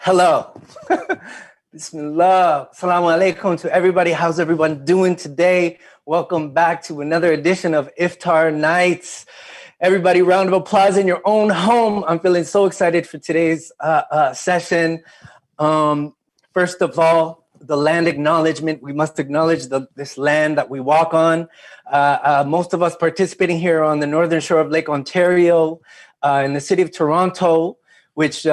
Hello. Bismillah. Assalamu alaikum to everybody. How's everyone doing today? Welcome back to another edition of Iftar Nights. Everybody, round of applause in your own home. I'm feeling so excited for today's session. First of all, the land acknowledgement. We must acknowledge this land that we walk on. Most of us participating here on the northern shore of Lake Ontario, in the city of Toronto, which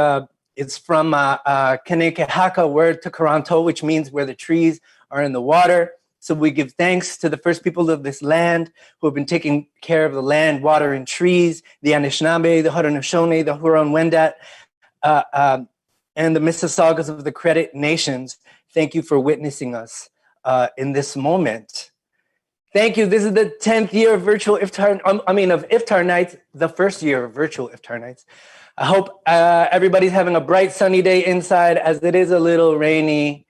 it's from Kanekehaka word to Toronto, which means where the trees are in the water. So we give thanks to the first people of this land who have been taking care of the land, water, and trees, the Anishinaabe, the Haudenosaunee, the Huron-Wendat, and the Mississaugas of the Credit Nations. Thank you for witnessing us in this moment. Thank you. This is the 10th year of virtual Iftar, of Iftar Nights, the first year of virtual Iftar Nights. I hope everybody's having a bright sunny day inside, as it is a little rainy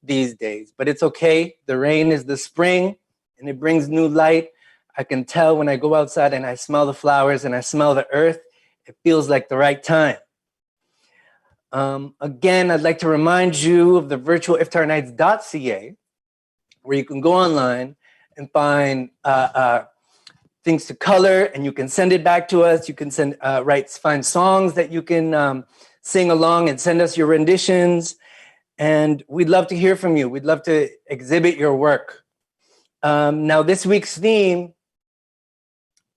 these days, but it's okay. The rain is the spring and it brings new light. I can tell when I go outside and I smell the flowers and I smell the earth, it feels like the right time. Again, I'd like to remind you of the virtualiftarnights.ca, where you can go online and find things to color, and you can send it back to us. You can find songs that you can sing along and send us your renditions. And we'd love to hear from you. We'd love to exhibit your work. Now, this week's theme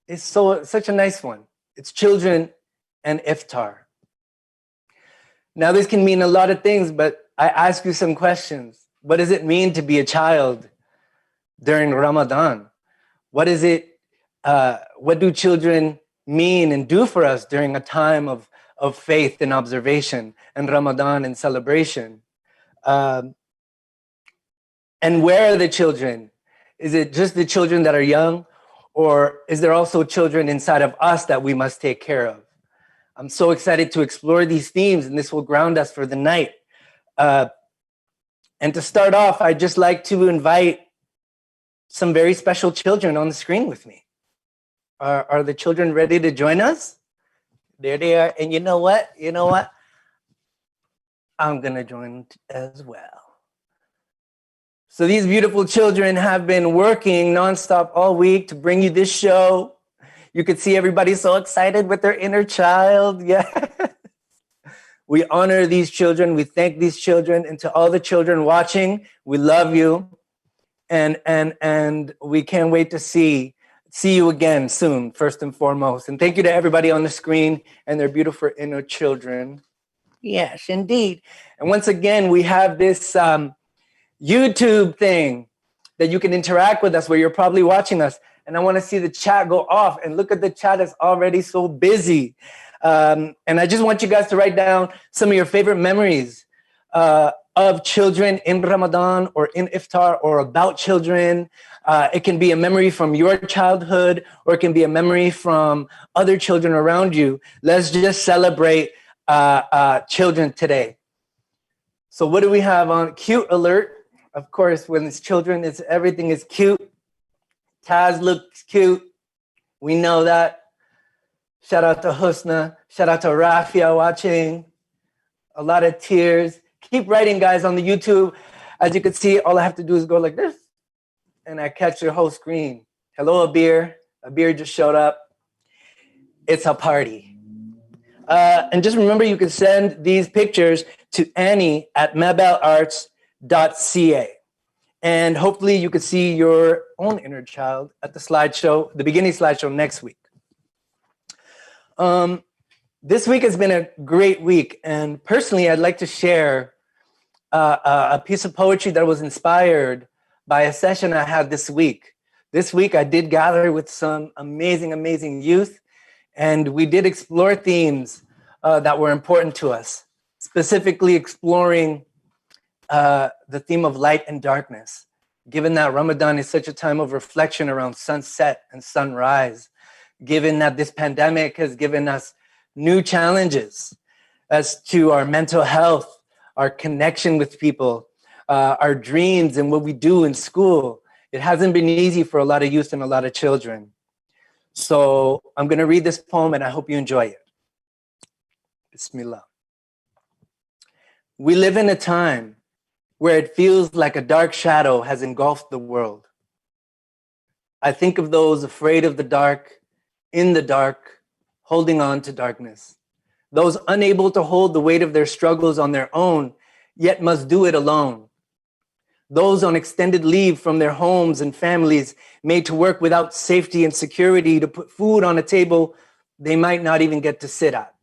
is such a nice one. It's children and Iftar. Now, this can mean a lot of things, but I ask you some questions. What does it mean to be a child during Ramadan? What is it? What do children mean and do for us during a time of faith and observation and Ramadan and celebration? And where are the children? Is it just the children that are young, or is there also children inside of us that we must take care of? I'm so excited to explore these themes, and this will ground us for the night. And to start off, I'd just like to invite some very special children on the screen with me. Are the children ready to join us? There they are. And you know what? I'm going to join as well. So these beautiful children have been working nonstop all week to bring you this show. You could see everybody so excited with their inner child. Yeah. We honor these children. We thank these children. And to all the children watching, we love you. And we can't wait to see you again soon, first and foremost. And thank you to everybody on the screen and their beautiful inner children. Yes, indeed. And once again, we have this YouTube thing that you can interact with us where you're probably watching us. And I want to see the chat go off. And look at the chat, it's already so busy. And I just want you guys to write down some of your favorite memories of children in Ramadan or in Iftar or about children. It can be a memory from your childhood, or it can be a memory from other children around you. Let's just celebrate children today. So what do we have on? Cute alert. Of course, when it's children, everything is cute. Taz looks cute. We know that. Shout out to Husna. Shout out to Rafia watching. A lot of tears. Keep writing, guys, on the YouTube. As you can see, all I have to do is go like this, and I catch your whole screen. Hello, Abir. Abir just showed up. It's a party. And just remember, you can send these pictures to Annie at MABELLEarts.ca. And hopefully you can see your own inner child at the slideshow, the beginning slideshow next week. This week has been a great week. And personally, I'd like to share a piece of poetry that was inspired by a session I had this week. This week, I did gather with some amazing, amazing youth. And we did explore themes that were important to us, specifically exploring the theme of light and darkness, given that Ramadan is such a time of reflection around sunset and sunrise, given that this pandemic has given us new challenges as to our mental health, our connection with people, our dreams and what we do in school. It hasn't been easy for a lot of youth and a lot of children. So I'm going to read this poem and I hope you enjoy it. Bismillah. We live in a time where it feels like a dark shadow has engulfed the world. I think of those afraid of the dark, in the dark, holding on to darkness. Those unable to hold the weight of their struggles on their own, yet must do it alone. Those on extended leave from their homes and families, made to work without safety and security to put food on a table they might not even get to sit at.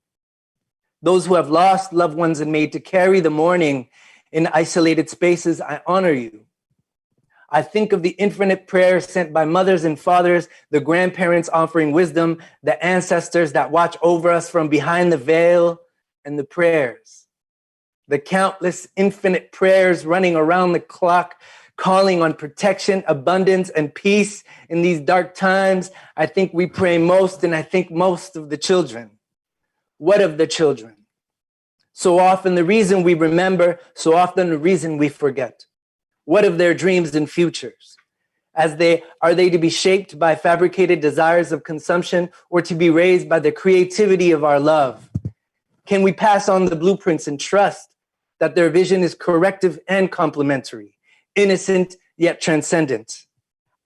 Those who have lost loved ones and made to carry the mourning in isolated spaces, I honor you. I think of the infinite prayers sent by mothers and fathers, the grandparents offering wisdom, the ancestors that watch over us from behind the veil, and the prayers. The countless infinite prayers running around the clock, calling on protection, abundance, and peace in these dark times. I think we pray most, and I think most of the children. What of the children? So often the reason we remember, so often the reason we forget. What of their dreams and futures? Are they to be shaped by fabricated desires of consumption or to be raised by the creativity of our love? Can we pass on the blueprints and trust that their vision is corrective and complementary, innocent yet transcendent?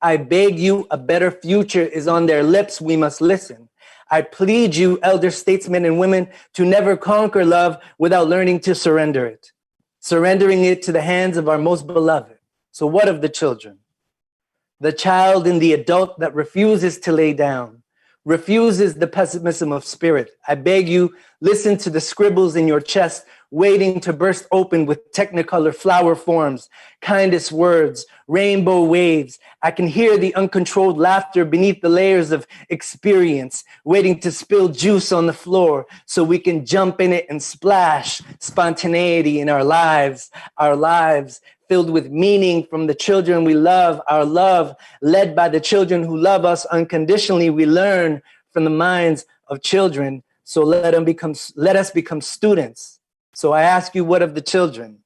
I beg you, a better future is on their lips, we must listen. I plead you, elder statesmen and women, to never conquer love without learning to surrender it, surrendering it to the hands of our most beloved. So what of the children? The child and the adult that refuses to lay down, refuses the pessimism of spirit. I beg you, listen to the scribbles in your chest, waiting to burst open with technicolor flower forms, kindest words, rainbow waves. I can hear the uncontrolled laughter beneath the layers of experience, waiting to spill juice on the floor so we can jump in it and splash spontaneity in our lives filled with meaning from the children we love, our love led by the children who love us unconditionally. We learn from the minds of children. So let us become students. So I ask you, what of the children?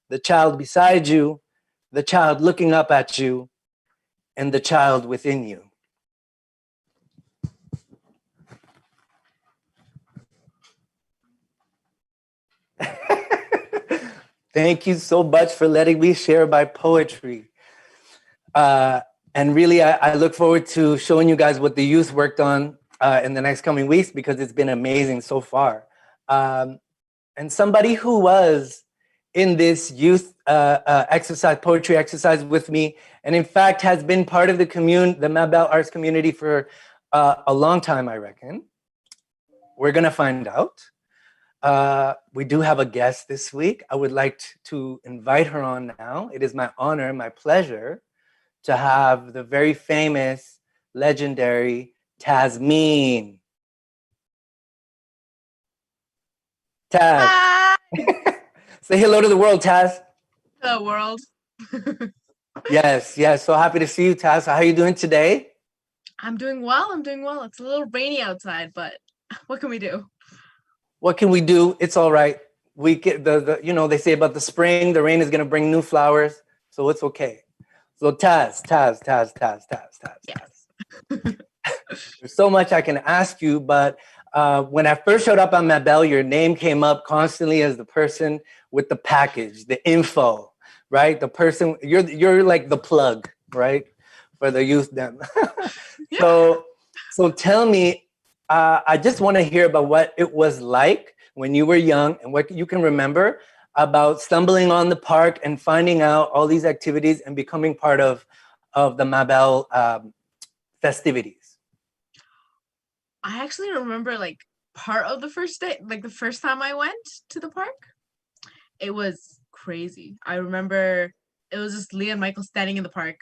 The child beside you, the child looking up at you, and the child within you. Thank you so much for letting me share my poetry. And really, I look forward to showing you guys what the youth worked on in the next coming weeks because it's been amazing so far. And somebody who was in this youth poetry exercise with me, and in fact has been part of the MABELLEarts community for a long time, I reckon. We're gonna find out. We do have a guest this week. I would like to invite her on now. It is my honor, my pleasure to have the very famous, legendary Tasmeen. Taz. Hi. Say hello to the world, Taz. Hello, world. Yes. So happy to see you, Taz. How are you doing today? I'm doing well. It's a little rainy outside, but what can we do? What can we do? It's all right. We get they say about the spring, the rain is gonna bring new flowers, so it's okay. So Taz. Yes. There's so much I can ask you, but when I first showed up on Mabelle, your name came up constantly as the person with the package, the info, right? The person, you're like the plug, right? For the youth them. Yeah. So tell me, I just want to hear about what it was like when you were young and what you can remember about stumbling on the park and finding out all these activities and becoming part of the Mabelle festivities. I actually remember like part of the first day, like the first time I went to the park. It was crazy. I remember it was just Leah and Michael standing in the park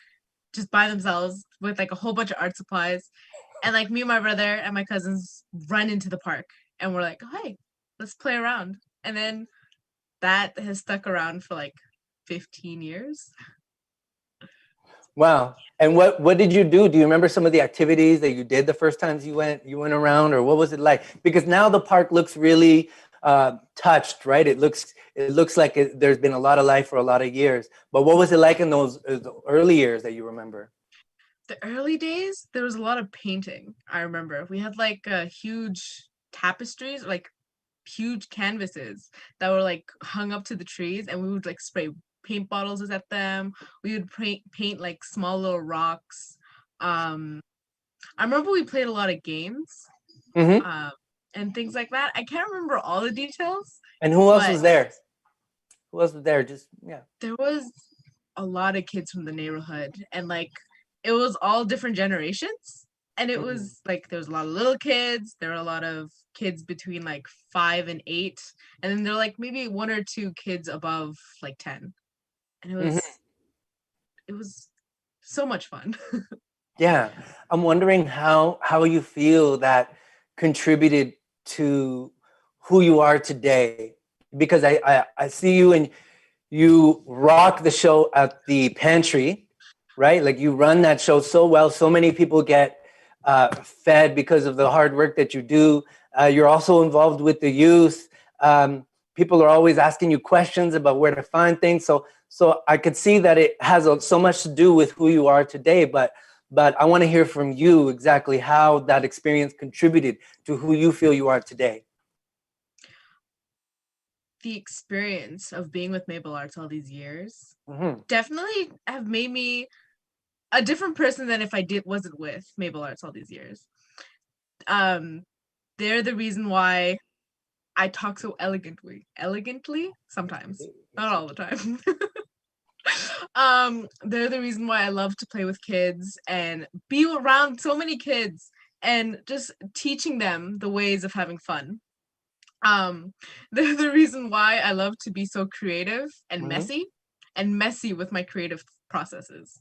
just by themselves with like a whole bunch of art supplies. And like me and my brother and my cousins run into the park and we're like, oh, hey, let's play around. And then that has stuck around for like 15 years. Wow. And what did you do? Do you remember some of the activities that you did the first times you went around, or what was it like? Because now the park looks really touched, right? It looks like there's been a lot of life for a lot of years. But what was it like in those early years that you remember? The early days, there was a lot of painting. I remember we had like huge tapestries, like huge canvases that were like hung up to the trees, and we would like spray paint bottles at them. We would paint like small little rocks. I remember we played a lot of games, Mm-hmm. and things like that. I can't remember all the details, And who else but was there? Who else was there? Just yeah. there was a lot of kids from the neighborhood, and like it was all different generations. And it was like there was a lot of little kids, there were a lot of kids between like 5 and 8, and then there were like maybe 1 or 2 kids above like 10. And it was so much fun. Yeah. I'm wondering how you feel that contributed to who you are today. Because I see you and you rock the show at the pantry, right? Like you run that show so well. So many people get fed because of the hard work that you do. You're also involved with the youth. People are always asking you questions about where to find things. So I could see that it has so much to do with who you are today. But I want to hear from you exactly how that experience contributed to who you feel you are today. The experience of being with MABELLEarts all these years definitely have made me a different person than if I wasn't with MABELLEarts all these years. They're the reason why I talk so elegantly sometimes, not all the time. They're the reason why I love to play with kids and be around so many kids and just teaching them the ways of having fun. They're the reason why I love to be so creative and messy with my creative processes,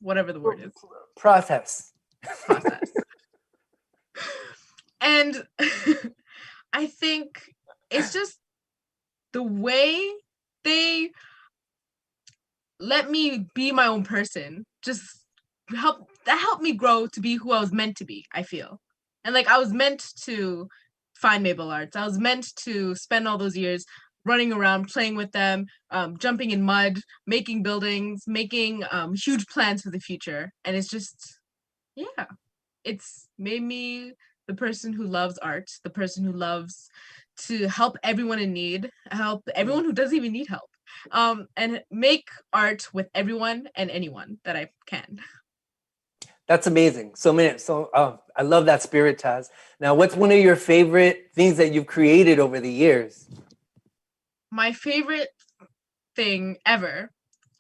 whatever the word is. Process. And I think it's just the way they let me be my own person just helped me grow to be who I was meant to be, I feel. And like I was meant to find MABELLEarts. I was meant to spend all those years running around, playing with them, jumping in mud, making buildings, making huge plans for the future. And it's just, yeah, it's made me the person who loves art, the person who loves to help everyone in need, help everyone who doesn't even need help, and make art with everyone and anyone that I can. That's amazing. I love that spirit, Taz. Now, what's one of your favorite things that you've created over the years? My favorite thing ever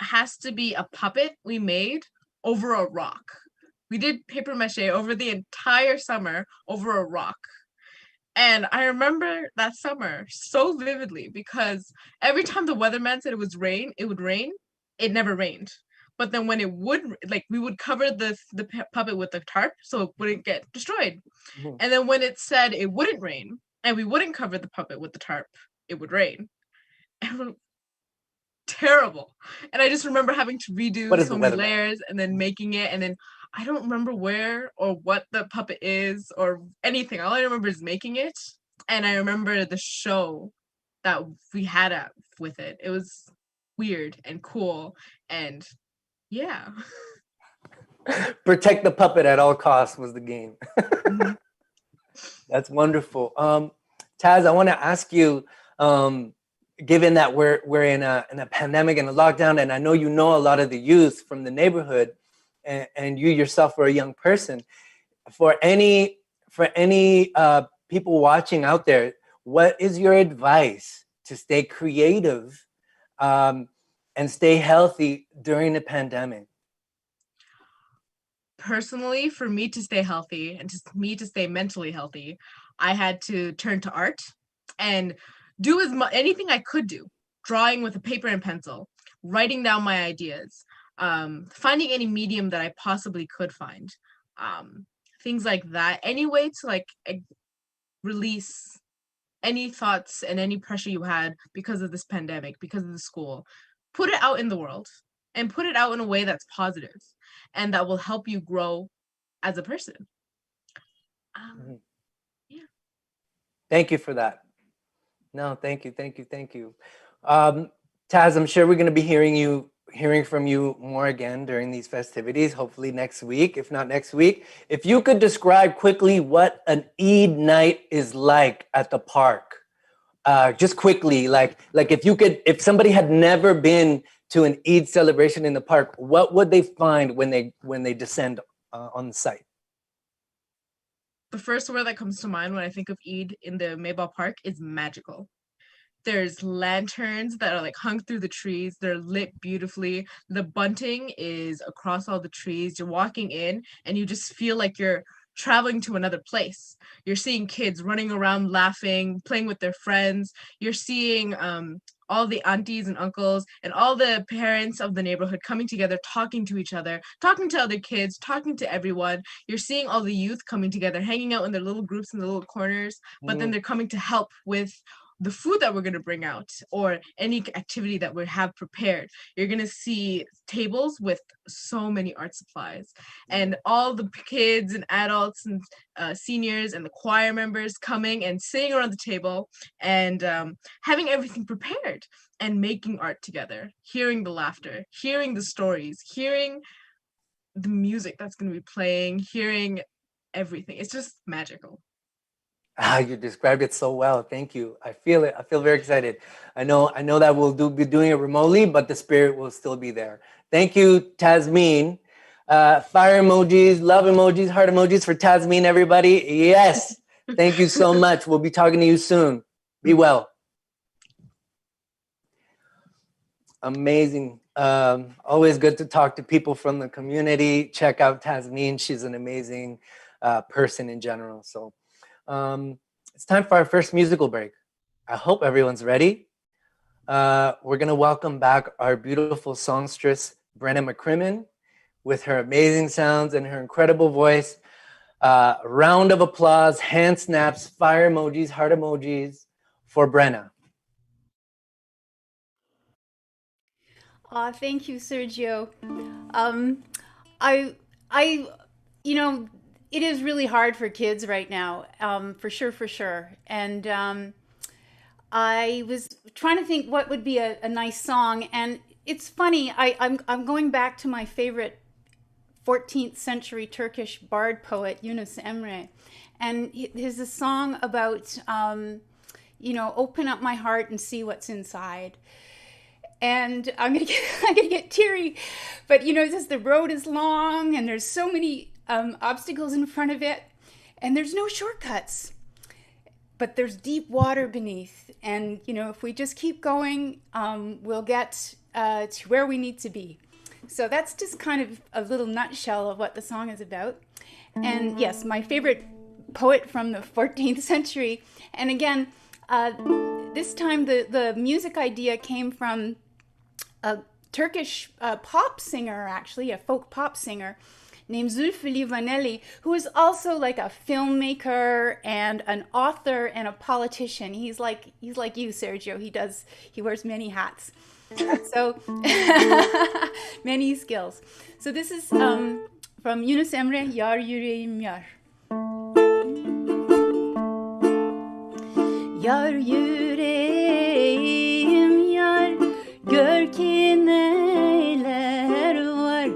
has to be a puppet we made over a rock. We did paper mache over the entire summer over a rock. And I remember that summer so vividly because every time the weatherman said it would rain, it never rained. But then when it would, like, we would cover the puppet with the tarp so it wouldn't get destroyed. Mhm. And then when it said it wouldn't rain and we wouldn't cover the puppet with the tarp, it would rain. And terrible. And I just remember having to What redo is so the many weatherman? layers and then making it. And then I don't remember where or what the puppet is or anything. All I remember is making it. And I remember the show that we had with it. It was weird and cool. And yeah. Protect the puppet at all costs was the game. Mhm. That's wonderful. Taz, I want to ask you, given that we're in a pandemic and a lockdown, and I know you know a lot of the youth from the neighborhood, and you yourself were a young person. For any people watching out there, what is your advice to stay creative um, and stay healthy during the pandemic? Personally, for me to stay healthy and just me to stay mentally healthy, I had to turn to art and do anything I could do, drawing with a paper and pencil, writing down my ideas, finding any medium that I possibly could find, um, things like that. Any way to like release any thoughts and any pressure you had because of this pandemic, because of the school, put it out in the world and put it out in a way that's positive and that will help you grow as a person. Um, Mhm. yeah. Thank you for that. No, thank you. Um, Taz, I'm sure we're going to be hearing from you more again during these festivities. Hopefully next week, if not next week. If you could describe quickly what an Eid night is like at the park, just quickly, like if somebody had never been to an Eid celebration in the park, what would they find when they descend on the site? The first word that comes to mind when I think of Eid in the Maybell Park is magical. There's lanterns that are like hung through the trees. They're lit beautifully. The bunting is across all the trees. You're walking in and you just feel like you're traveling to another place. You're seeing kids running around laughing, playing with their friends. You're seeing all the aunties and uncles and all the parents of the neighborhood coming together, talking to each other, talking to other kids, talking to everyone. You're seeing all the youth coming together, hanging out in their little groups in the little corners, but then Mm, they're coming to help with the food that we're going to bring out or any activity that we have prepared. You're going to see tables with so many art supplies and all the kids and adults and seniors and the choir members coming and sitting around the table and having everything prepared and making art together, hearing the laughter, hearing the stories, hearing the music that's going to be playing, hearing everything. It's just magical. You described it so well. Thank you. I feel it. I feel very excited. I know that be doing it remotely, but the spirit will still be there. Thank you, Tasmin. Fire emojis, love emojis, heart emojis for Tasmin, everybody. Yes. Thank you so much. We'll be talking to you soon. Be well. Amazing. Always good to talk to people from the community. Check out Tasmin. She's an amazing person in general. So it's time for our first musical break. I hope everyone's ready. We're going to welcome back our beautiful songstress, Brenna MacCrimmon, with her amazing sounds and her incredible voice. Round of applause, hand snaps, fire emojis, heart emojis for Brenna. Thank you, Sergio. Um, I, I, you know, it is really hard for kids right now, for sure, for sure. And I was trying to think what would be a nice song, and it's funny. I'm going back to my favorite 14th century Turkish bard poet Yunus Emre, and there's a song about open up my heart and see what's inside. And I'm gonna get teary, but just the road is long and there's so many obstacles in front of it, and there's no shortcuts. But there's deep water beneath, and if we just keep going, we'll get to where we need to be. So that's just kind of a little nutshell of what the song is about. And yes, my favorite poet from the 14th century. And again, this time the music idea came from a Turkish pop singer, actually, a folk pop singer named Zülfü Livaneli, who is also like a filmmaker and an author and a politician. He's like you, Sergio. He wears many hats. So many skills. So this is from Yunus Emre, Yar Yüreğim Yar. Yar yüreğim yar, gör ki neler var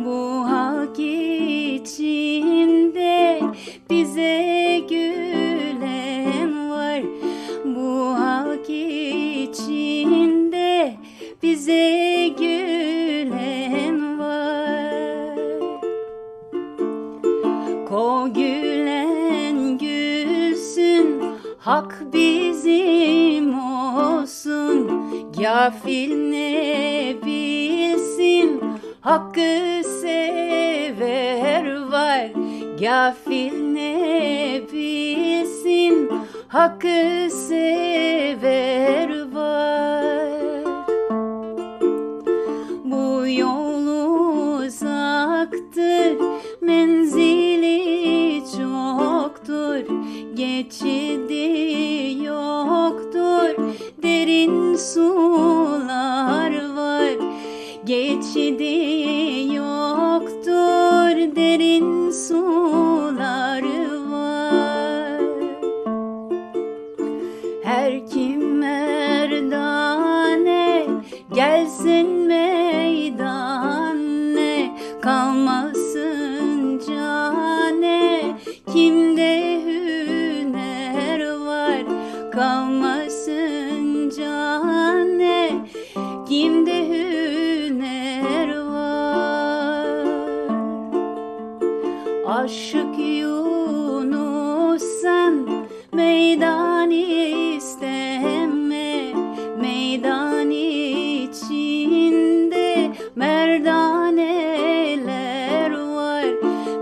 bu hak içinde, bize gülen var bu hak içinde, bize gülen var. Ko gülen gülsün, hak bizim olsun, gafil ne bilsin, hakkı sever var, gafil ne bilsin, hakkı sever var. Bu yol uzaktır, menzili çoktur, geçidi yoktur, derin sular var, geçidi yoktur, derin sular var. Her kim merdane, gelsin meydane, kalmasın cane, kimde hüner var, kalmasın cane, kimde hüner var. Aşık Yunus sen meydan isteme, meydan içinde merdaneler var,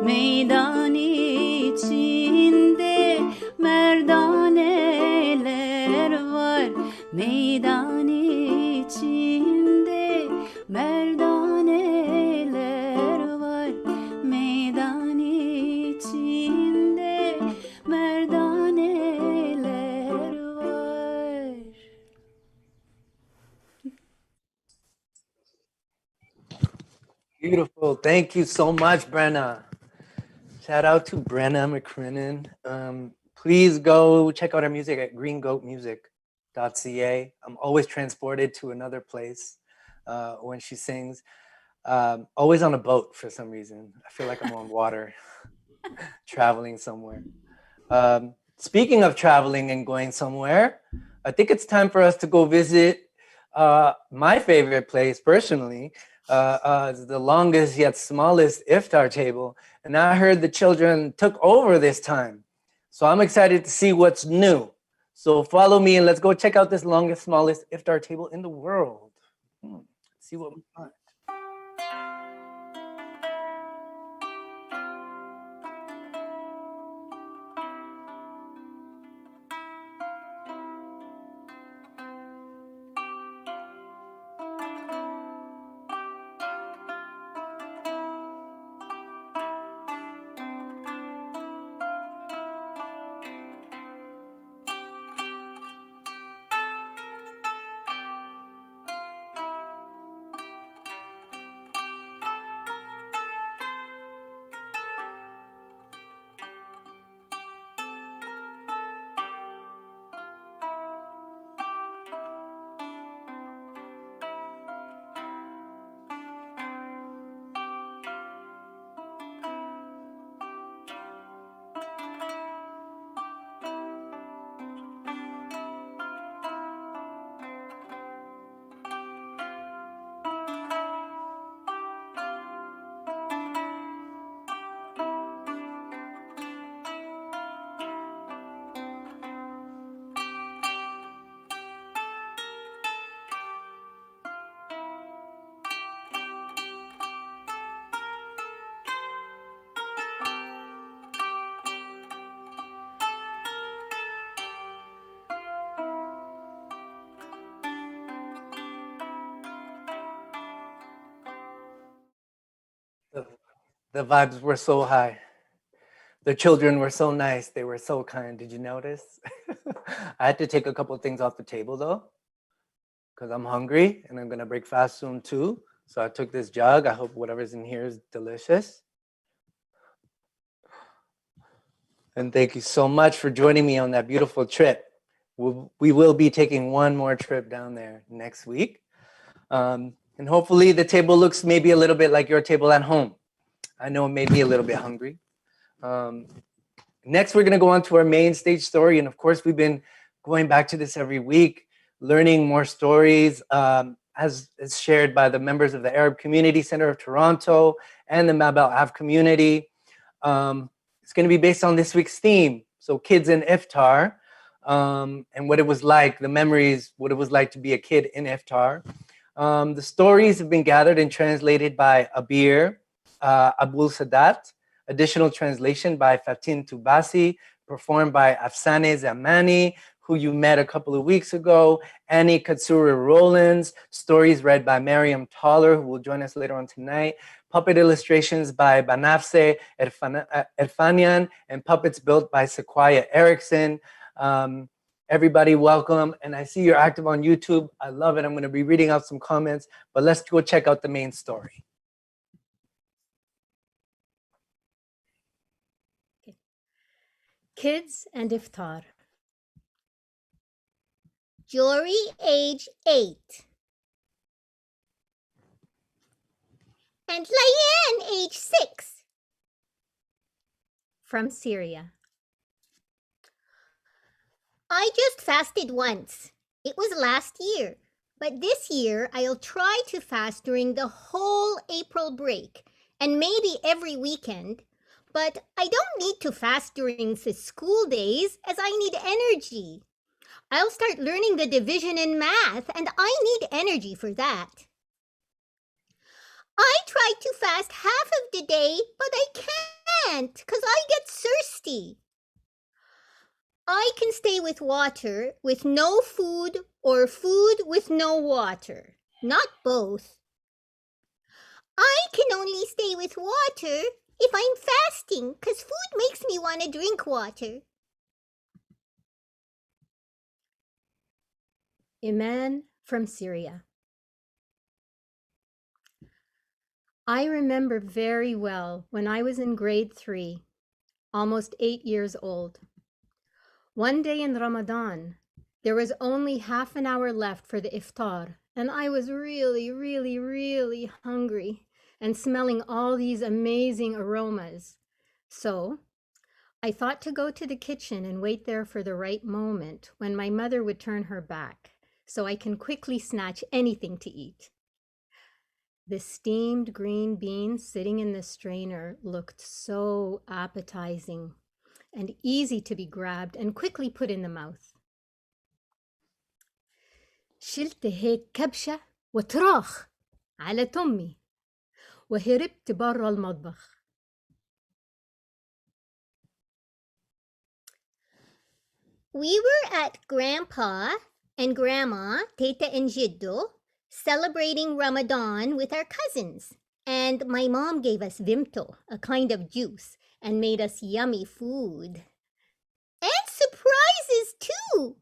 meydan içinde merdaneler var, meydan içinde merdaneler var, meydan içinde merdaneler var. Beautiful. Thank you so much, Brenna. Shout out to Brenna MacCrimmon. Please go check out our music at greengoatmusic.ca. I'm always transported to another place when she sings. Always on a boat for some reason. I feel like I'm on water, traveling somewhere. Speaking of traveling and going somewhere, I think it's time for us to go visit my favorite place personally, the longest yet smallest iftar table. And I heard the children took over this time. So I'm excited to see what's new. So follow me and let's go check out this longest, smallest iftar table in the world. See what we find. The vibes were so high. The children were so nice. They were so kind. Did you notice? I had to take a couple of things off the table though, because I'm hungry and I'm gonna break fast soon too. So I took this jug. I hope whatever's in here is delicious. And thank you so much for joining me on that beautiful trip. We will be taking one more trip down there next week. And hopefully the table looks maybe a little bit like your table at home. I know it made me a little bit hungry. Next, we're going to go on to our main stage story. And of course, we've been going back to this every week, learning more stories as is shared by the members of the Arab Community Center of Toronto and the MABELLEarts community. It's going to be based on this week's theme. So kids in Iftar and what it was like, the memories, what it was like to be a kid in Iftar. The stories have been gathered and translated by Abir Abul Sadat. Additional translation by Fatin Tubasi, performed by Afsaneh Zamani, who you met a couple of weeks ago, Annie Katsura Rollins, stories read by Maryem Tollar, who will join us later on tonight, puppet illustrations by Banafse Erfanian, and puppets built by Sequoia Erickson. Everybody welcome, and I see you're active on YouTube. I love it. I'm gonna be reading out some comments, but let's go check out the main story. Kids and Iftar. Jory, age 8. And Layan, age 6. From Syria. I just fasted once. It was last year. But this year, I'll try to fast during the whole April break and maybe every weekend. But I don't need to fast during the school days as I need energy. I'll start learning the division in math and I need energy for that. I tried to fast half of the day, but I can't because I get thirsty. I can stay with water with no food or food with no water, not both. I can only stay with water if I'm fasting, because food makes me want to drink water. Iman from Syria. I remember very well when I was in grade 3, almost 8 years old. One day in Ramadan, there was only half an hour left for the iftar, and I was really hungry and smelling all these amazing aromas. So I thought to go to the kitchen and wait there for the right moment when my mother would turn her back, so I can quickly snatch anything to eat. The steamed green beans sitting in the strainer looked so appetizing and easy to be grabbed and quickly put in the mouth. شلت هيك كبشة وتراخ على تمي وهربت برا المطبخ. We were at Grandpa and Grandma, Teta and Jiddo, celebrating Ramadan with our cousins. And my mom gave us vimto, a kind of juice, and made us yummy food. And surprises too!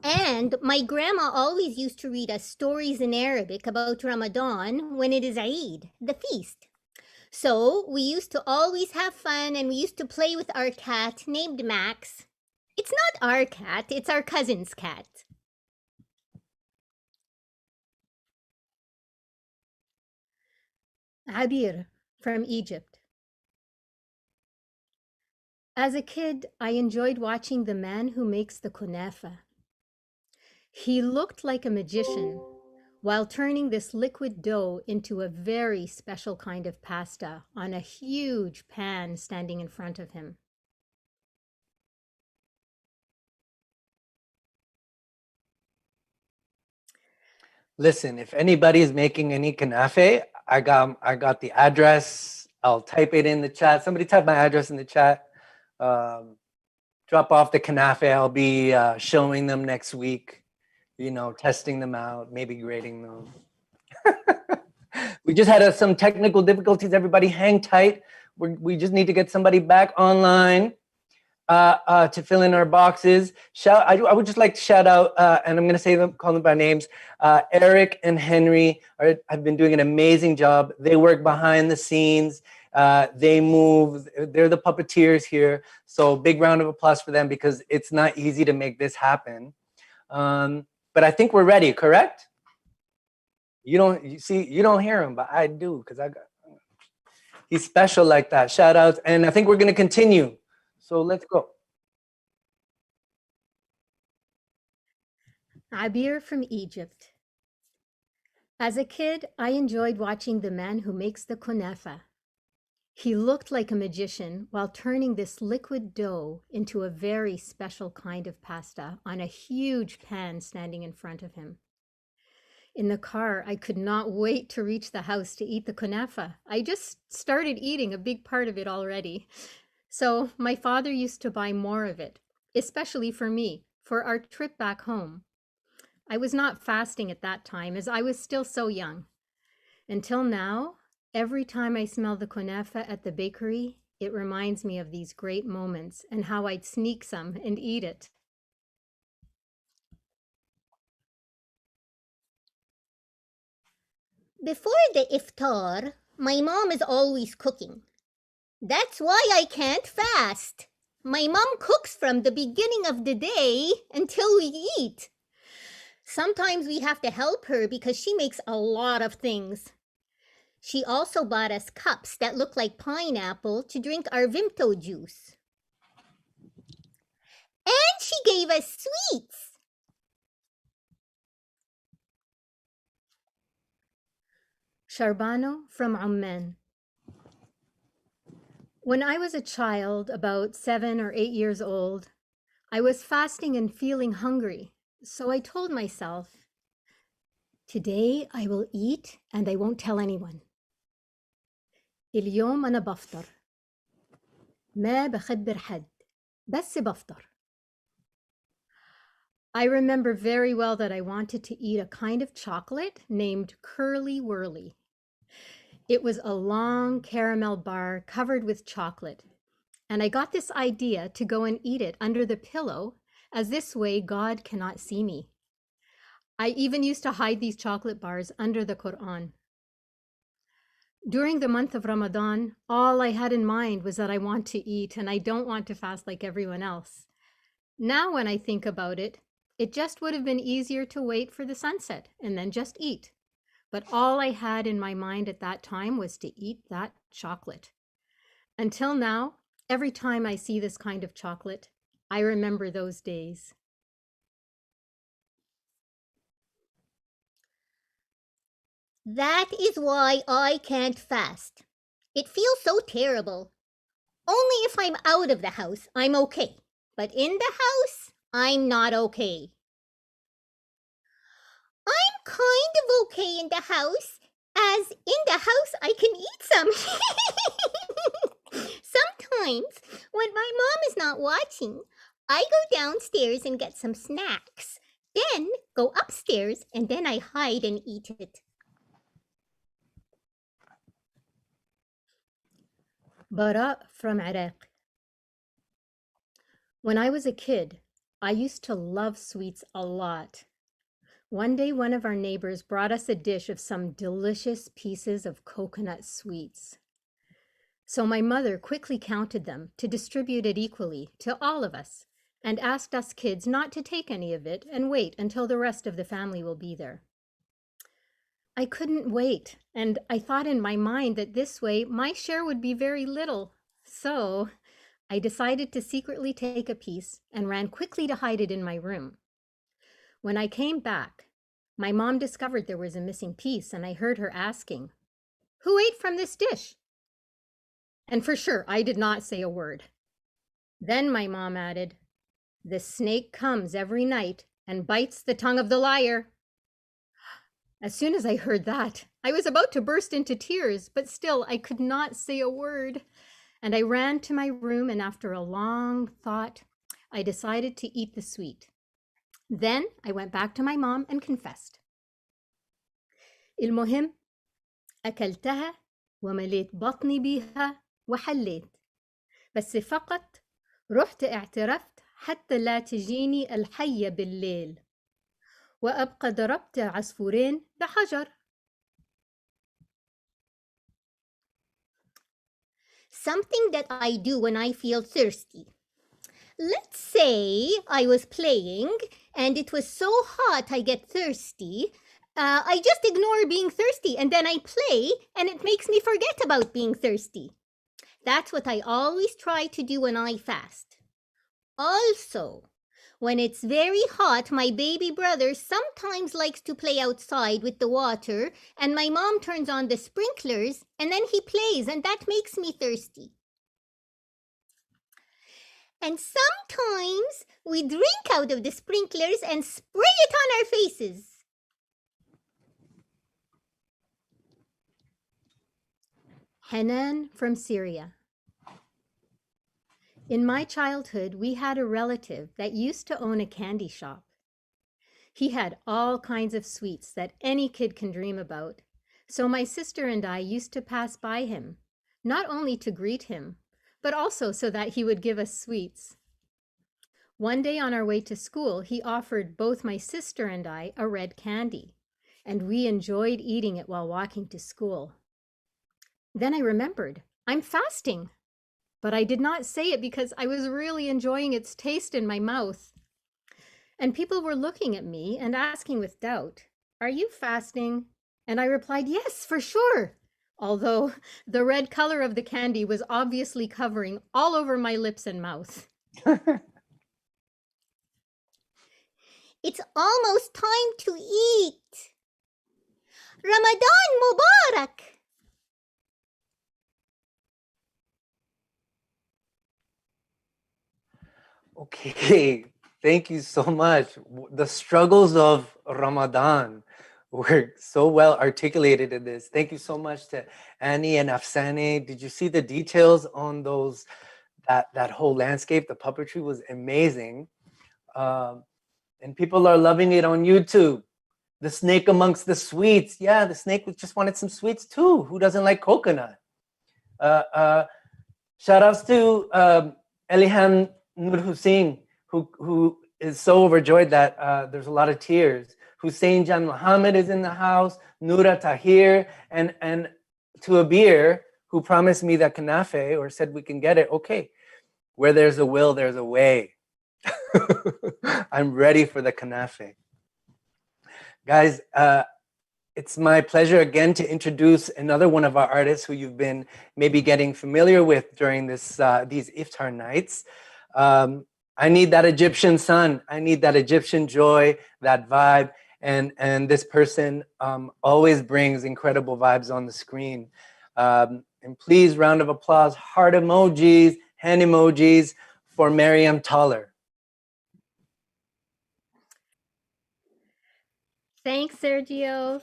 And my grandma always used to read us stories in Arabic about Ramadan when it is Eid, the feast. So we used to always have fun and we used to play with our cat named Max. It's not our cat, it's our cousin's cat. Abir from Egypt. As a kid, I enjoyed watching the man who makes the kunafa. He looked like a magician while turning this liquid dough into a very special kind of pasta on a huge pan standing in front of him. Listen, if anybody is making any kanafe, I got the address. I'll type it in the chat. Somebody type my address in the chat. Drop off the kanafe. I'll be showing them next week, you know, testing them out, maybe grading them. We just had some technical difficulties. Everybody hang tight. We just need to get somebody back online to fill in our boxes. I would just like to shout out, and I'm going to call them by names. Eric and Henry have been doing an amazing job. They work behind the scenes. They move. They're the puppeteers here. So big round of applause for them because it's not easy to make this happen. But I think we're ready, correct? You don't hear him, but I do because he's special like that. Shout outs. And I think we're going to continue. So let's go. Abir from Egypt. As a kid, I enjoyed watching the man who makes the kunafa. He looked like a magician while turning this liquid dough into a very special kind of pasta on a huge pan standing in front of him. In the car, I could not wait to reach the house to eat the kunafa. I just started eating a big part of it already. So my father used to buy more of it, especially for me, for our trip back home. I was not fasting at that time as I was still so young. Until now, every time I smell the kunafa at the bakery, it reminds me of these great moments and how I'd sneak some and eat it. Before the iftar, my mom is always cooking. That's why I can't fast. My mom cooks from the beginning of the day until we eat. Sometimes we have to help her because she makes a lot of things. She also bought us cups that look like pineapple to drink our Vimto juice. And she gave us sweets. Sharbano from Amman. When I was a child, about 7 or 8 years old, I was fasting and feeling hungry. So I told myself, today I will eat and I won't tell anyone. اليوم أنا بفطر. ما بخبر حد. بس بفطر. I remember very well that I wanted to eat a kind of chocolate named Curly Whirly. It was a long caramel bar covered with chocolate, and I got this idea to go and eat it under the pillow, as this way God cannot see me. I even used to hide these chocolate bars under the Quran. During the month of Ramadan, all I had in mind was that I want to eat and I don't want to fast like everyone else. Now when I think about it, it just would have been easier to wait for the sunset and then just eat. But all I had in my mind at that time was to eat that chocolate. Until now, every time I see this kind of chocolate, I remember those days. That is why I can't fast. It feels so terrible. Only if I'm out of the house, I'm okay. But in the house, I'm not okay. I'm kind of okay in the house, as in the house I can eat some. Sometimes, when my mom is not watching, I go downstairs and get some snacks. Then go upstairs and then I hide and eat it. Bara from Iraq. When I was a kid, I used to love sweets a lot. One day, one of our neighbors brought us a dish of some delicious pieces of coconut sweets. So my mother quickly counted them to distribute it equally to all of us and asked us kids not to take any of it and wait until the rest of the family will be there. I couldn't wait, and I thought in my mind that this way my share would be very little. So I decided to secretly take a piece and ran quickly to hide it in my room. When I came back, my mom discovered there was a missing piece, and I heard her asking, "Who ate from this dish?" And for sure, I did not say a word. Then my mom added, "The snake comes every night and bites the tongue of the liar." As soon as I heard that, I was about to burst into tears, but still I could not say a word. And I ran to my room, and after a long thought, I decided to eat the sweet. Then I went back to my mom and confessed. المهم, أكلتها ومليت بطني بيها وحليت، بس فقط رحت اعترفت حتى لا تجيني الحية بالليل، وأبقى ضربت عصفورين بحجر. Something that I do when I feel thirsty. Let's say I was playing and it was so hot I get thirsty. I just ignore being thirsty and then I play and it makes me forget about being thirsty. That's what I always try to do when I fast. Also, when it's very hot, my baby brother sometimes likes to play outside with the water, and my mom turns on the sprinklers, and then he plays, and that makes me thirsty. And sometimes we drink out of the sprinklers and spray it on our faces. Hanan from Syria. In my childhood, we had a relative that used to own a candy shop. He had all kinds of sweets that any kid can dream about. So my sister and I used to pass by him, not only to greet him, but also so that he would give us sweets. One day on our way to school, he offered both my sister and I a red candy, and we enjoyed eating it while walking to school. Then I remembered, I'm fasting. But I did not say it because I was really enjoying its taste in my mouth. And people were looking at me and asking with doubt, "Are you fasting?" And I replied, "Yes, for sure." Although the red color of the candy was obviously covering all over my lips and mouth. It's almost time to eat. Ramadan Mubarak! Okay, thank you so much. The struggles of Ramadan were so well articulated in this. Thank you so much to Annie and Afsaneh. Did you see the details on those, that whole landscape? The puppetry was amazing. And people are loving it on YouTube. The snake amongst the sweets. Yeah, the snake just wanted some sweets too. Who doesn't like coconut? Shout outs to Elihan Nur Hussein, who is so overjoyed that there's a lot of tears. Hussein Jan Muhammad is in the house, Nura Tahir, and to Abir, who promised me that kanafe, or said we can get it. Okay, where there's a will, there's a way. I'm ready for the kanafe. Guys, it's my pleasure again to introduce another one of our artists who you've been maybe getting familiar with during this these Iftar nights. I need that Egyptian sun. I need that Egyptian joy, that vibe. And this person always brings incredible vibes on the screen. And please, round of applause, heart emojis, hand emojis for Maryem Tollar. Thanks, Sergio.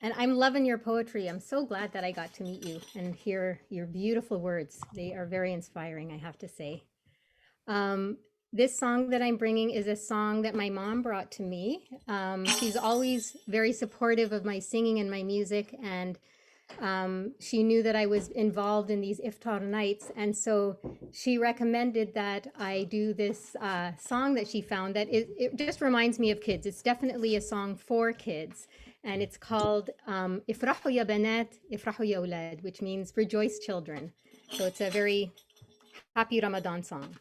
And I'm loving your poetry. I'm so glad that I got to meet you and hear your beautiful words. They are very inspiring, I have to say. This song that I'm bringing is a song that my mom brought to me. She's always very supportive of my singing and my music, and she knew that I was involved in these Iftar nights, and so she recommended that I do this song that she found that it just reminds me of kids. It's definitely a song for kids, and it's called Ifrahu ya banat, ifrahu ya awlad, which means rejoice children. So it's a very happy Ramadan song.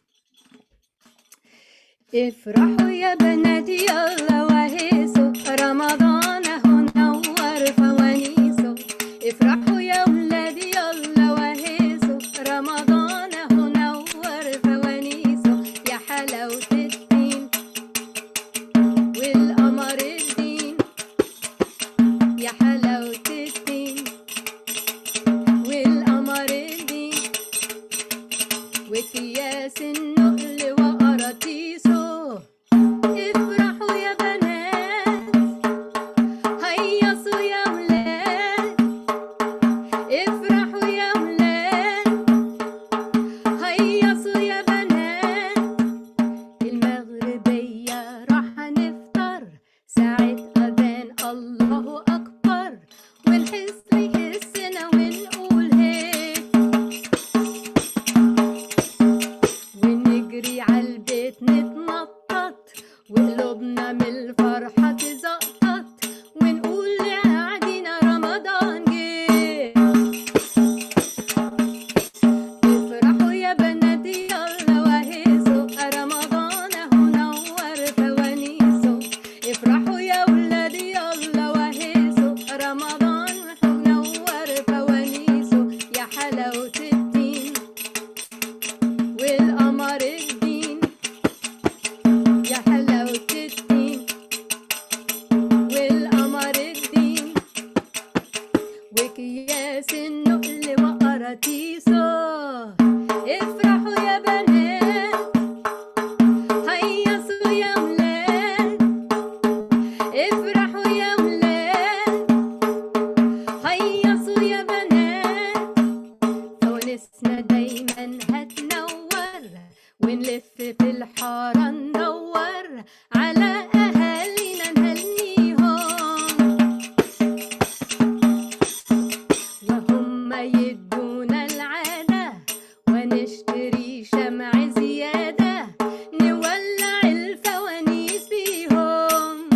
افرحوا يا بناتي يلا وهيسوا رمضان هو نور فوانيسه افرحوا يا ولادي يلا وهيسوا رمضان هو نور فوانيسه يا حلاوة الدين والقمر الدين يا حلاوة الدين والقمر الدين وكياس النقل وقراطيسه افرحوا يا بنات تتنطط وقلوبنا من الفرحة تزقطط ونقول لقاعدينا رمضان جه. افرحوا يا بنات يلا وهيصوا رمضان اهو نور فوانيسه. افرحوا يا ولاد يلا وهيصوا رمضان اهو نور فوانيسه. يا حلاوة الدين والقمر الدين، يا حلاوة الدين والقمر الدين وكياس النقل وقراطيسه. افرحوا يا بنات هيصوا يا ولاد. افرحوا يا ولاد هيصوا يا بنات. فوانيسنا دايما هتنور ونلف في الحارة ندور على أهالينا نهنيهم وهم يدونا العادة ونشتري شمع زيادة نولع الفوانيس بيهم.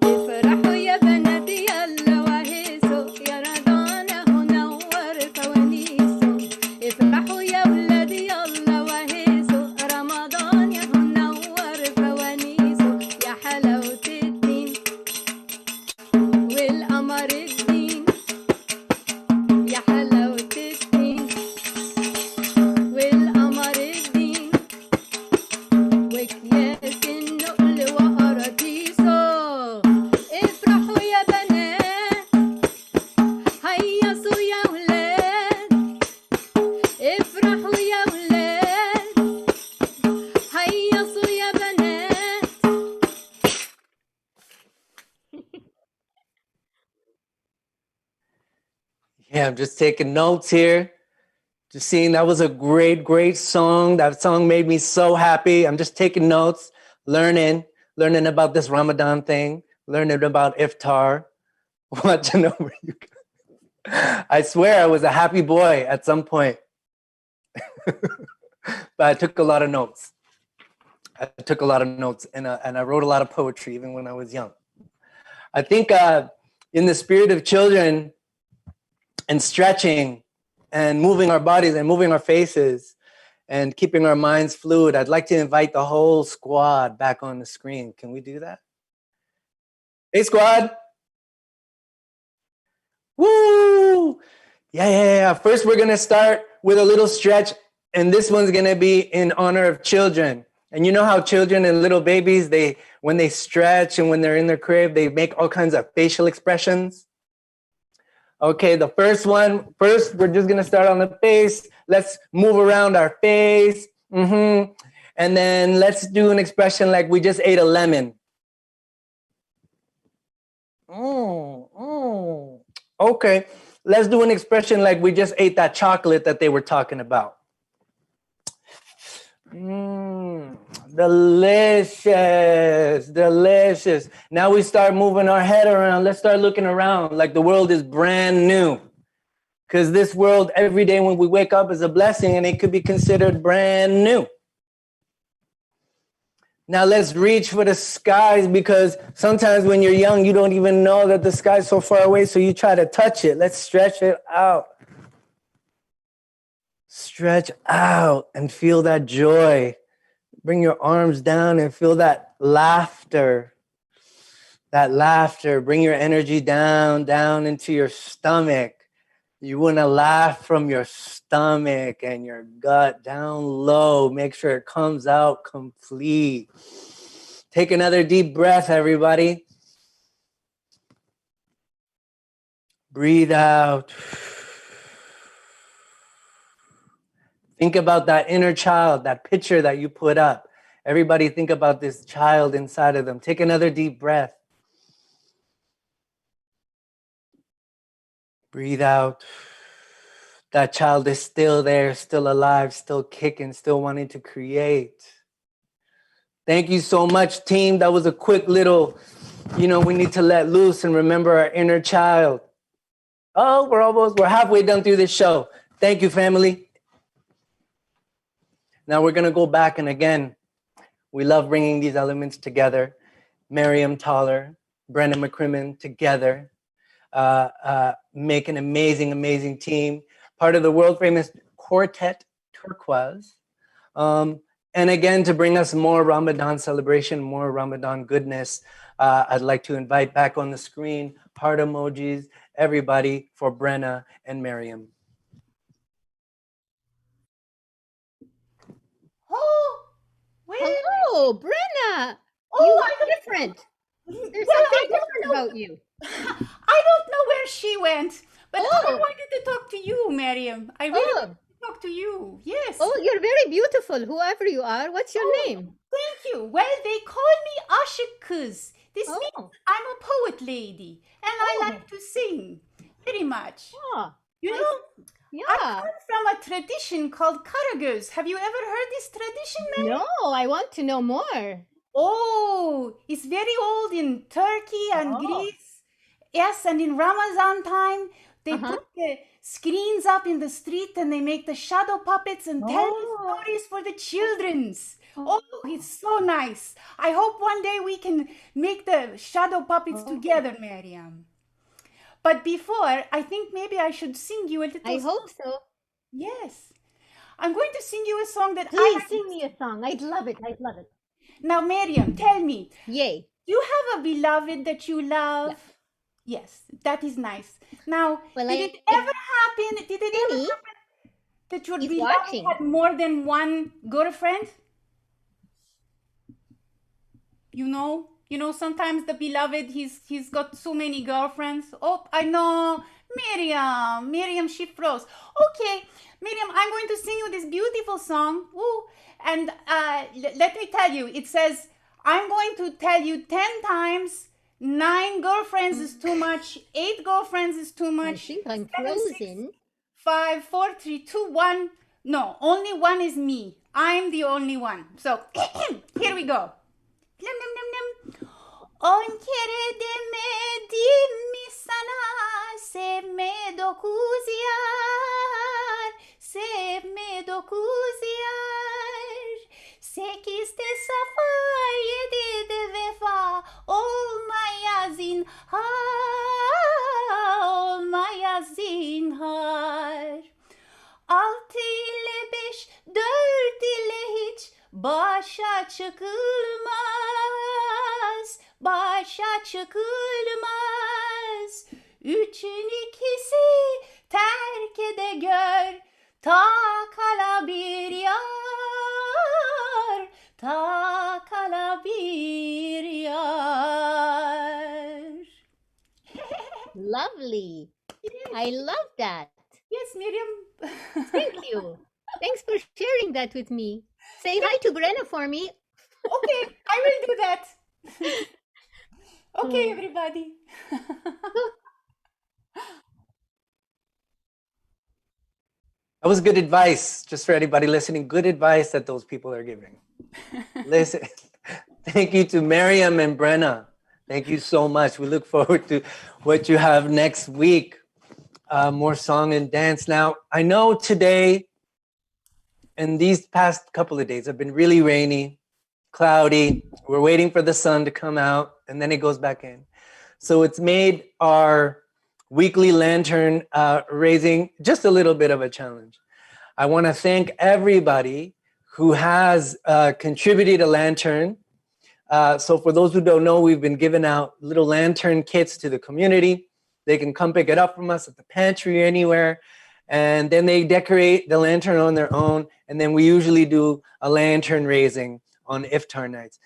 افرحوا يا بنات يلا وهيصوا يا رمضان اهو نور فوانيسه. افرحوا يا ولاد يلا وهيصوا رمضان اهو نور فوانيسه. يا حلاوة الدين والقمر الدين، يا حلاوة الدين والقمر الدين وكياس النقل وقراطيسه. افرحوا يا بنات هيصوا يا ولاد. افرحوا يا ولاد هيصوا يا بنات. Yeah, I'm just taking notes here. Just seeing that was a great, great song. That song made me so happy. I'm just taking notes, learning about this Ramadan thing, learning about Iftar, watching over you. I swear I was a happy boy at some point. But I took a lot of notes. And I wrote a lot of poetry even when I was young. I think in the spirit of children and stretching and moving our bodies and moving our faces and keeping our minds fluid, I'd like to invite the whole squad back on the screen. Can we do that? Hey, squad. Woo! Yeah. First, we're going to start with a little stretch, and this one's going to be in honor of children. And you know how children and little babies, when they stretch and when they're in their crib, they make all kinds of facial expressions. Okay, the first, we're just going to start on the face. Let's move around our face. And then let's do an expression like we just ate a lemon. Okay, let's do an expression like we just ate that chocolate that they were talking about. Delicious. Now we start moving our head around. Let's start looking around like the world is brand new. Because this world, every day when we wake up, is a blessing and it could be considered brand new. Now let's reach for the skies, because sometimes when you're young, you don't even know that the sky's so far away, so you try to touch it. Let's stretch it out. Stretch out and feel that joy. Bring your arms down and feel that laughter. Bring your energy down into your stomach. You want to laugh from your stomach and your gut down low. Make sure it comes out complete. Take another deep breath, everybody. Breathe out. Think about that inner child, that picture that you put up. Everybody think about this child inside of them. Take another deep breath. Breathe out. That child is still there, still alive, still kicking, still wanting to create. Thank you so much, team. That was a quick little, we need to let loose and remember our inner child. Oh, we're halfway done through this show. Thank you, family. Now we're going to go back, and again, we love bringing these elements together. Maryem, Tollar, Brenna, MacCrimmon together make an amazing, amazing team. Part of the world famous quartet Turkwaz. And again, to bring us more Ramadan celebration, more Ramadan goodness, I'd like to invite back on the screen, heart emojis, everybody for Brenna and Maryem. Oh, wait. Hello, Brenna. Oh, You I look don't- different. There's Well, I something don't different know. about you. I don't know where she went, but I Oh. wanted to talk to you, Maryem. I really Oh. wanted to talk to you. Yes. Oh, you're very beautiful, whoever you are. What's your Oh. name? Thank you. Well, they call me Aşık Kız. This Oh. means I'm a poet lady, and I Oh. like to sing very much. Oh, You I know, I yeah. come from a tradition called Karagöz. Have you ever heard this tradition, Maryem? No, I want to know more. Oh, it's very old in Turkey and Oh. Greece. Yes, and in Ramadan time, they Uh-huh. put the screens up in the street and they make the shadow puppets and tell the Oh. stories for the childrens. Oh. Oh, it's so nice. I hope one day we can make the shadow puppets Oh. together, Maryem. But before, I think maybe I should sing you a little I song. hope so. Yes. I'm going to sing you a song that I Please like. sing me a song. I'd love it. I'd love it. Now, Maryem, tell me, Yay. do you have a beloved that you love? Yes, that is nice. Now, Well, did it ever happen? Did it ever Penny happen that your is beloved watching. had more than one girlfriend? You know, sometimes the beloved he's got so many girlfriends. Oh, I know, Maryem, she froze. Okay, Maryem, I'm going to sing you this beautiful song. Ooh, and let me tell you, it says I'm going to tell you 10 times. 9 girlfriends is too much. 8 girlfriends is too I much. think I'm 7, 6, frozen. 5, 4, 3, 2, 1. No, only one is me. I'm the only one. So here we go. Lem, lem, lem, lem. 10 kere demedim mi sana sevme 9 yar, sevme 9 yar. 8'de safa, 7'de vefa, olmaya zinhar, olmaya zinhar. 6 ile 5, 4 ile hiç başa çıkılmaz, başa çıkılmaz. 3'ün 2'si terk ede gör, ta kala bir yar, ta kala bir yar. Lovely. I love that. Yes, Maryem. Thank you. Thanks for sharing that with me. Say hi to Brenna for me. Okay, I will do that. Okay, everybody. That was good advice, just for anybody listening. Good advice that those people are giving. Listen, thank you to Maryem and Brenna. Thank you so much. We look forward to what you have next week. More song and dance. Now, I know today and these past couple of days have been really rainy, cloudy. We're waiting for the sun to come out and then it goes back in. So it's made our weekly lantern raising just a little bit of a challenge. I want to thank everybody who has contributed a lantern. So for those who don't know, we've been giving out little lantern kits to the community. They can come pick it up from us at the pantry or anywhere. And then they decorate the lantern on their own. And then we usually do a lantern raising on Iftar nights.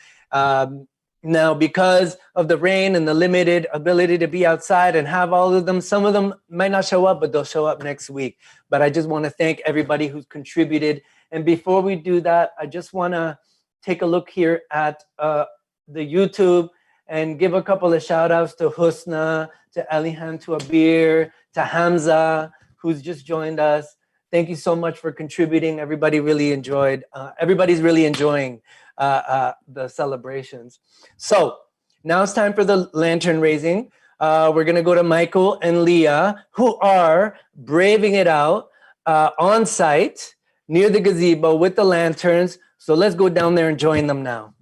Now, because of the rain and the limited ability to be outside and have all of them, some of them might not show up, but they'll show up next week. But I just want to thank everybody who's contributed. And before we do that, I just want to take a look here at the YouTube and give a couple of shout outs to Husna, to Alihan, to Abir, to Hamza, who's just joined us. Thank you so much for contributing. Everybody really enjoyed, everybody's really enjoying the celebrations. So now it's time for the lantern raising. We're gonna go to Michael and Leah, who are braving it out on site. near the gazebo with the lanterns. So let's go down there and join them now.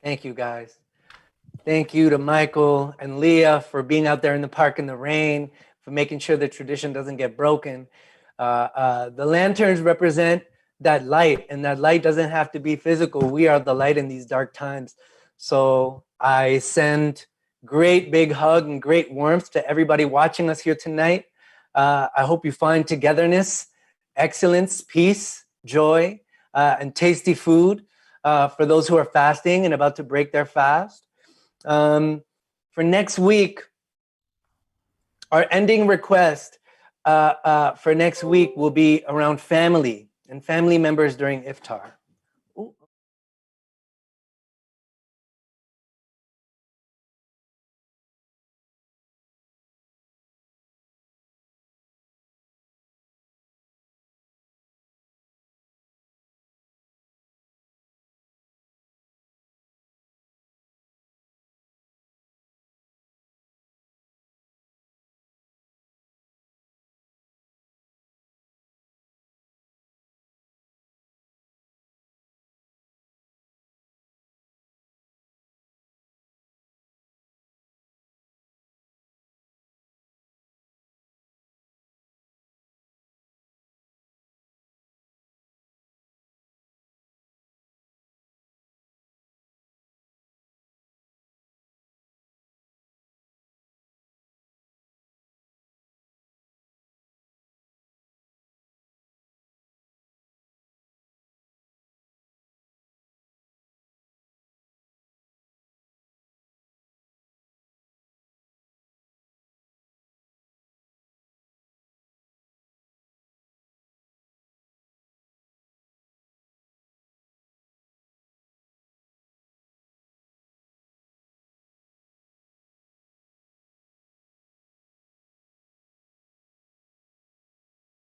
Thank you, guys. Thank you to Michael and Leah for being out there in the park in the rain, for making sure the tradition doesn't get broken. The lanterns represent that light, and that light doesn't have to be physical. We are the light in these dark times. So I send great big hug and great warmth to everybody watching us here tonight. I hope you find togetherness, excellence, peace, joy, and tasty food for those who are fasting and about to break their fast. For next week, our ending request for next week will be around family and family members during Iftar. Ooh.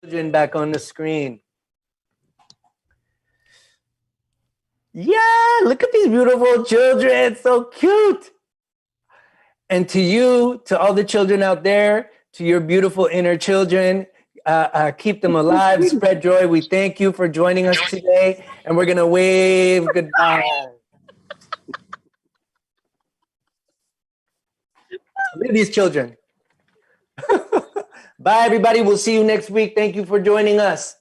Children back on the screen. Yeah, look at these beautiful children, so cute. And to you, to all the children out there, to your beautiful inner children, keep them alive, spread joy. We thank you for joining us today, and we're gonna wave goodbye. Look at these children. Bye, everybody. We'll see you next week. Thank you for joining us.